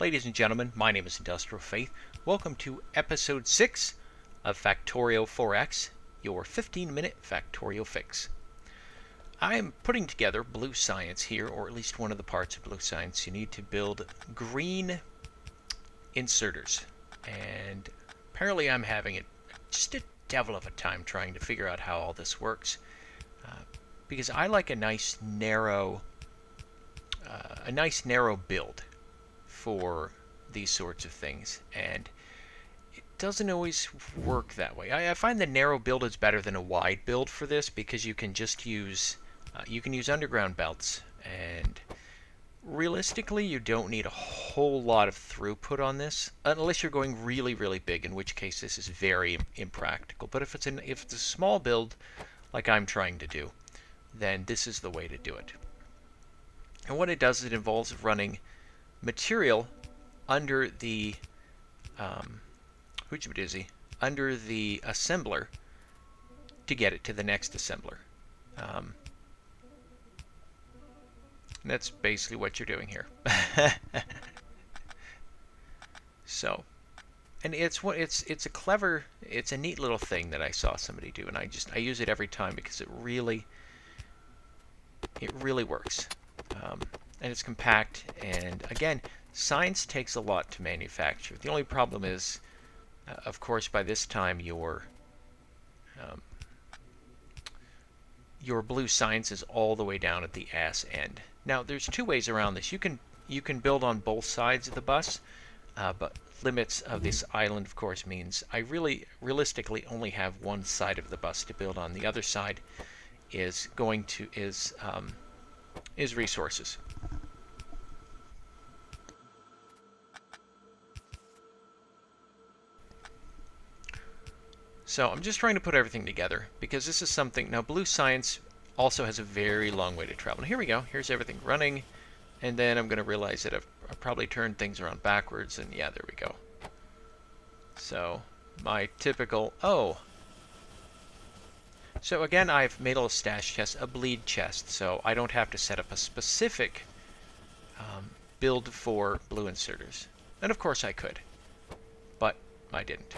Ladies and gentlemen, my name is Industrial Faith. Welcome to episode 6 of Factorio 4X, your 15-minute Factorio fix. I am putting together blue science here, or at least one of the parts of blue science. You need to build green inserters, and apparently I'm having just a devil of a time trying to figure out how all this works, because I like a nice narrow build for these sorts of things, and it doesn't always work that way. I find the narrow build is better than a wide build for this, because you can just use underground belts, and realistically you don't need a whole lot of throughput on this unless you're going really, really big, in which case this is very impractical. But if it's a small build like I'm trying to do, then this is the way to do it. And what it does is it involves running material under the under the assembler to get it to the next assembler. And that's basically what you're doing here. So, and it's a neat little thing that I saw somebody do, and I use it every time because it really works. And it's compact, and again, science takes a lot to manufacture. The only problem is, of course, by this time your blue science is all the way down at the ass end. Now, there's two ways around this. You can build on both sides of the bus, but limits of this island, of course, means I realistically only have one side of the bus to build on. The other side is resources. So I'm just trying to put everything together, because this is something. Now, blue science also has a very long way to travel. And here we go. Here's everything running, and then I'm going to realize that I've probably turned things around backwards, and yeah, there we go. So my typical So again, I've made a little stash chest, a bleed chest, so I don't have to set up a specific build for blue inserters. And of course I could, but I didn't.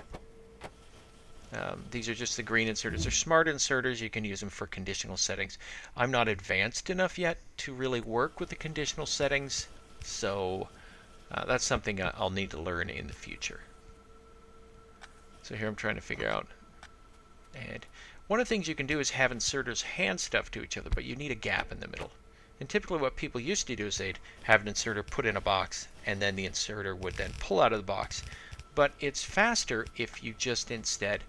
These are just the green inserters. They're smart inserters. You can use them for conditional settings. I'm not advanced enough yet to really work with the conditional settings, so that's something I'll need to learn in the future. So here I'm trying to figure out. And one of the things you can do is have inserters hand stuff to each other, but you need a gap in the middle. And typically what people used to do is they'd have an inserter put in a box, and then the inserter would then pull out of the box. But it's faster if you just instead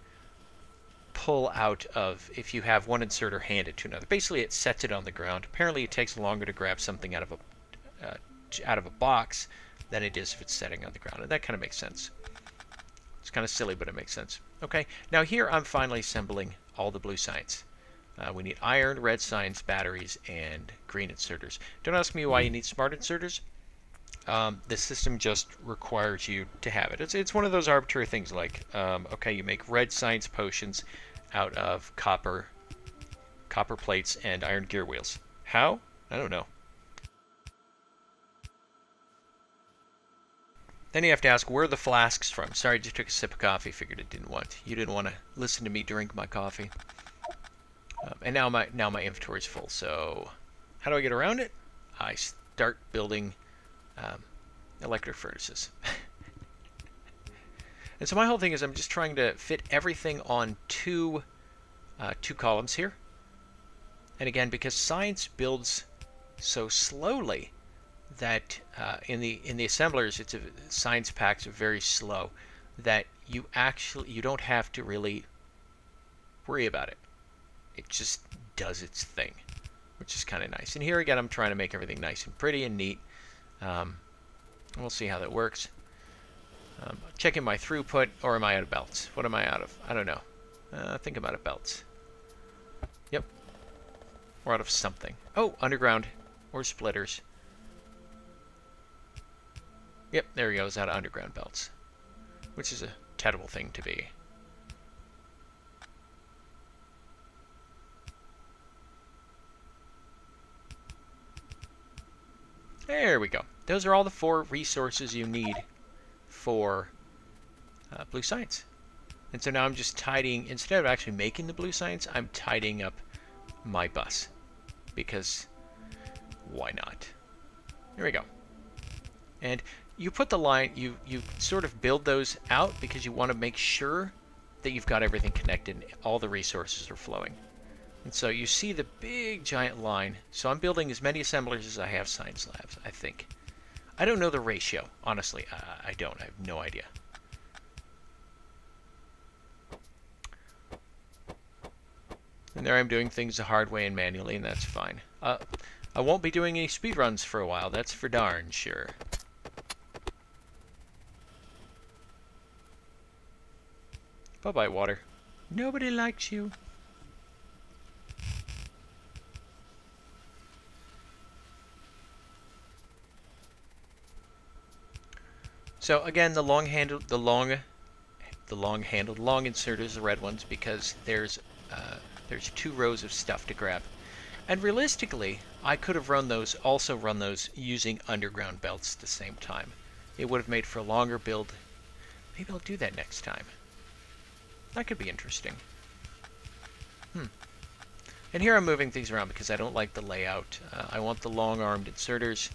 pull out of, if you have one inserter handed to another. Basically it sets it on the ground. Apparently it takes longer to grab something out of a box than it is if it's setting on the ground. And that kind of makes sense. It's kind of silly, but it makes sense. Okay, now here I'm finally assembling all the blue science. We need iron, red science, batteries, and green inserters. Don't ask me why you need smart inserters. The system just requires you to have it. It's one of those arbitrary things like, okay, you make red science potions out of copper plates and iron gear wheels. How? I don't know. Then you have to ask, where are the flasks from? Sorry, I just took a sip of coffee. Figured you didn't want to listen to me drink my coffee. And now my inventory is full. So how do I get around it? I start building electric furnaces. And so my whole thing is I'm just trying to fit everything on two columns here. And again, because science builds so slowly, that in the assemblers, science packs are very slow, that you don't have to really worry about it. It just does its thing, which is kind of nice. And here again, I'm trying to make everything nice and pretty and neat. We'll see how that works. Checking my throughput, or am I out of belts? What am I out of? I don't know. I think I'm out of belts. Yep. We're out of something. Oh, underground or splitters. Yep, there he goes, out of underground belts, which is a terrible thing to be. There we go. those are all the 4 resources you need for blue science. And so now I'm just tidying, instead of actually making the blue science, I'm tidying up my bus. Because why not? There we go. And you put the line, you sort of build those out because you want to make sure that you've got everything connected and all the resources are flowing. And so you see the big giant line. So I'm building as many assemblers as I have science labs, I think. I don't know the ratio, honestly. I don't. I have no idea. And there I'm doing things the hard way and manually, and that's fine. I won't be doing any speedruns for a while, that's for darn sure. Bye-bye, water. Nobody likes you. So again, the long inserters, the red ones, because there's 2 rows of stuff to grab. And realistically, I could have also run those using underground belts at the same time. It would have made for a longer build. Maybe I'll do that next time. That could be interesting. And here I'm moving things around because I don't like the layout. I want the long-armed inserters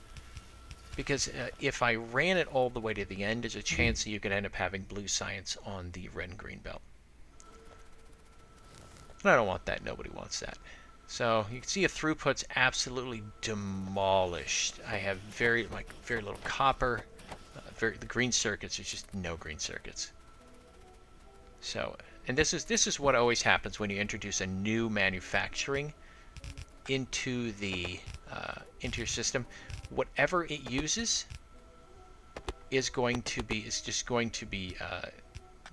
because if I ran it all the way to the end, there's a chance that you could end up having blue science on the red and green belt. And I don't want that. Nobody wants that. So you can see a throughput's absolutely demolished. I have very little copper. The green circuits, there's just no green circuits. So, and this is what always happens when you introduce a new manufacturing into your system. Whatever it uses is just going to be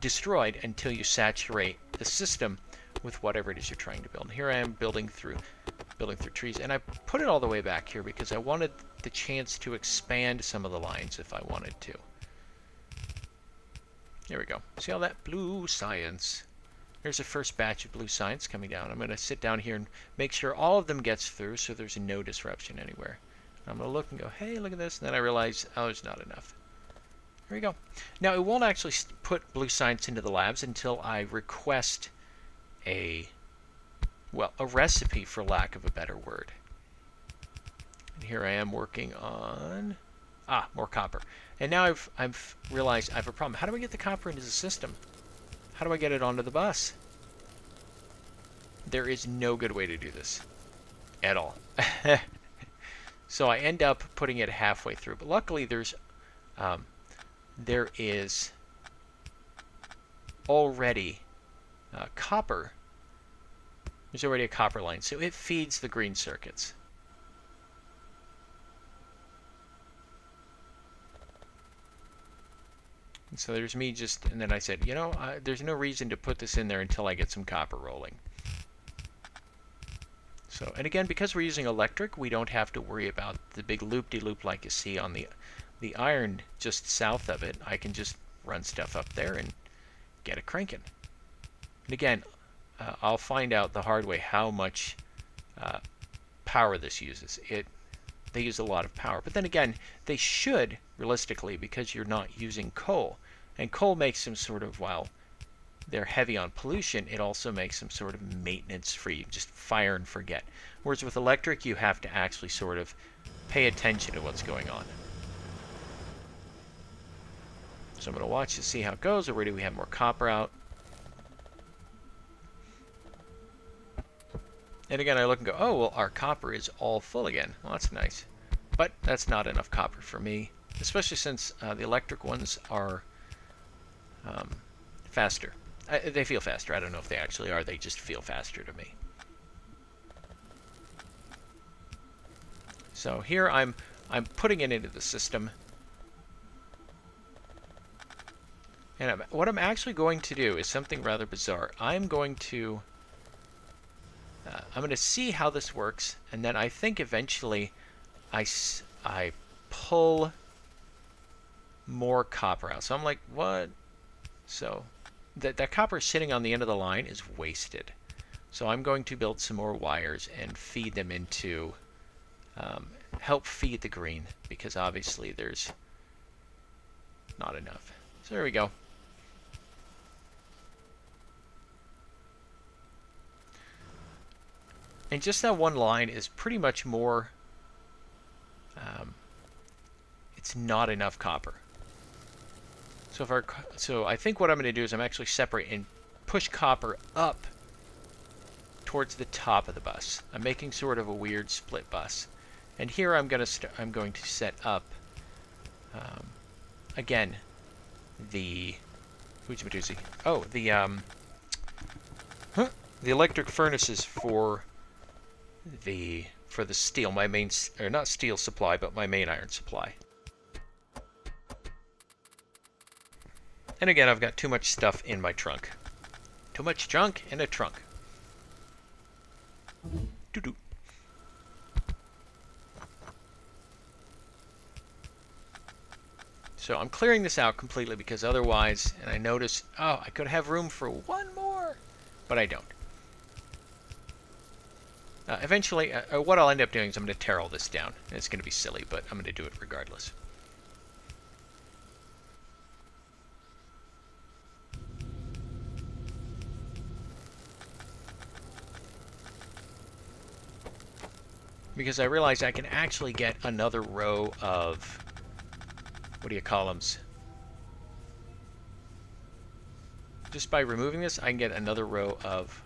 destroyed until you saturate the system with whatever it is you're trying to build. And here I am building through trees, and I put it all the way back here because I wanted the chance to expand some of the lines if I wanted to. There we go. See all that blue science? There's the first batch of blue science coming down. I'm going to sit down here and make sure all of them gets through so there's no disruption anywhere. I'm going to look and go, hey, look at this. And then I realize, oh, there's not enough. There we go. Now, it won't actually put blue science into the labs until I request a recipe, for lack of a better word. And here I am working on more copper. And now I've realized I have a problem. How do I get the copper into the system? How do I get it onto the bus? There is no good way to do this at all. So I end up putting it halfway through. But luckily there is already copper. There's already a copper line, so it feeds the green circuits. And so there's me and then I said, you know, there's no reason to put this in there until I get some copper rolling. So, and again, because we're using electric, we don't have to worry about the big loop-de-loop like you see on the iron just south of it. I can just run stuff up there and get it cranking. And again, I'll find out the hard way how much power this uses. They use a lot of power. But then again, they should, realistically, because you're not using coal. And coal makes them sort of, while they're heavy on pollution, it also makes them sort of maintenance-free, just fire and forget. Whereas with electric, you have to actually sort of pay attention to what's going on. So I'm going to watch to see how it goes. Already we have more copper out. And again, I look and go, oh, well, our copper is all full again. Well, that's nice. But that's not enough copper for me, especially since the electric ones are faster. They feel faster. I don't know if they actually are. They just feel faster to me. So here I'm putting it into the system. And what I'm actually going to do is something rather bizarre. I'm going to see how this works, and then I think eventually I pull more copper out. So I'm like, what? So that copper sitting on the end of the line is wasted. So I'm going to build some more wires and feed them into help feed the green, because obviously there's not enough. So there we go. And just that one line is pretty much more, it's not enough copper. So I think what I'm going to do is I'm actually separate and push copper up towards the top of the bus. I'm making sort of a weird split bus. And here I'm going to set up, again, the the electric furnaces for the steel, my main, or not steel supply, but my main iron supply. And again, I've got too much stuff in my trunk. Too much junk in a trunk. Doo-doo. So I'm clearing this out completely because otherwise, and I notice, oh, I could have room for one more, but I don't. Eventually, what I'll end up doing is I'm going to tear all this down. And it's going to be silly, but I'm going to do it regardless. Because I realize I can actually get another row of, what do you call them? Just by removing this, I can get another row of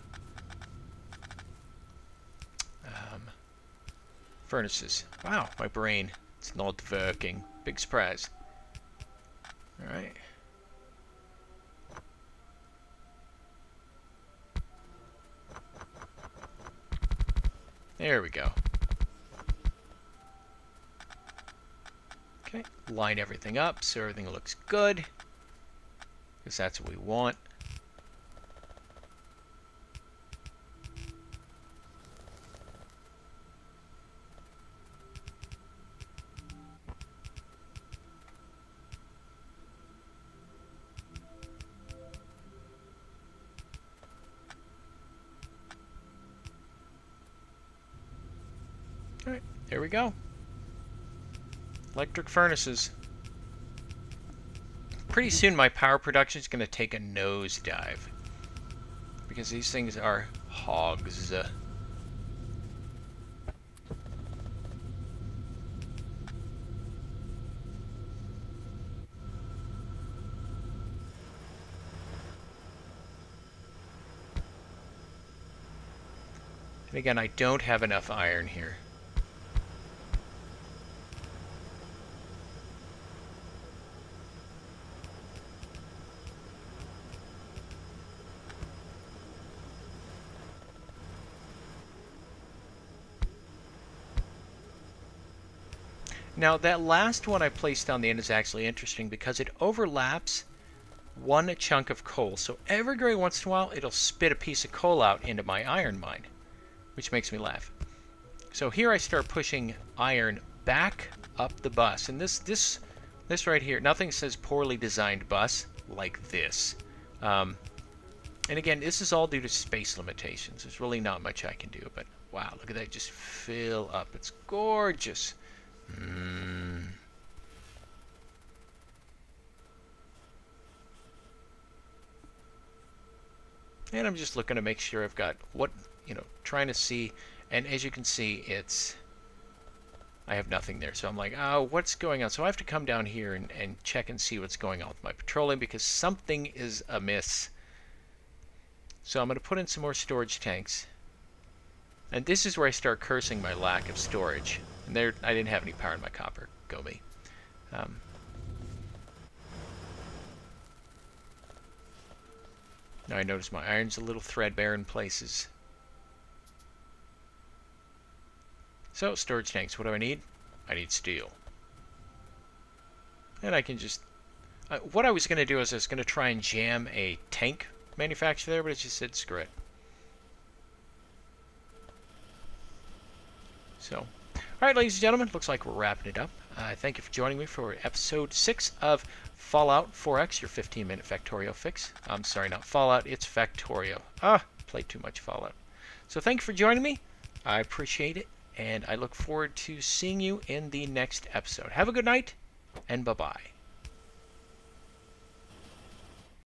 furnaces. Wow, my brain, it's not working. Big surprise. Alright. There we go. Okay, line everything up so everything looks good, because that's what we want. All right, there we go. Electric furnaces. Pretty soon my power production is going to take a nosedive, because these things are hogs. And again, I don't have enough iron here. Now that last one I placed on the end is actually interesting because it overlaps one chunk of coal. So every once in a while it'll spit a piece of coal out into my iron mine, which makes me laugh. So here I start pushing iron back up the bus. And this right here, nothing says poorly designed bus like this. And again, this is all due to space limitations. There's really not much I can do, but wow, look at that, just fill up. It's gorgeous. And I'm just looking to make sure I've got what, trying to see, and as you can see, I have nothing there. So I'm like, oh, what's going on? So I have to come down here and check and see what's going on with my petroleum, because something is amiss. So I'm going to put in some more storage tanks. And this is where I start cursing my lack of storage. And there, I didn't have any power in my copper. Go me. Now I notice my iron's a little threadbare in places. So, storage tanks, what do I need? I need steel. And I can just... what I was going to do is I was going to try and jam a tank manufacturer there, but it just said screw it. So... Alright, ladies and gentlemen, looks like we're wrapping it up. Thank you for joining me for episode 6 of Fallout 4X, your 15-minute Factorio fix. I'm sorry, not Fallout, it's Factorio. Played too much Fallout. So thank you for joining me. I appreciate it, and I look forward to seeing you in the next episode. Have a good night, and bye-bye.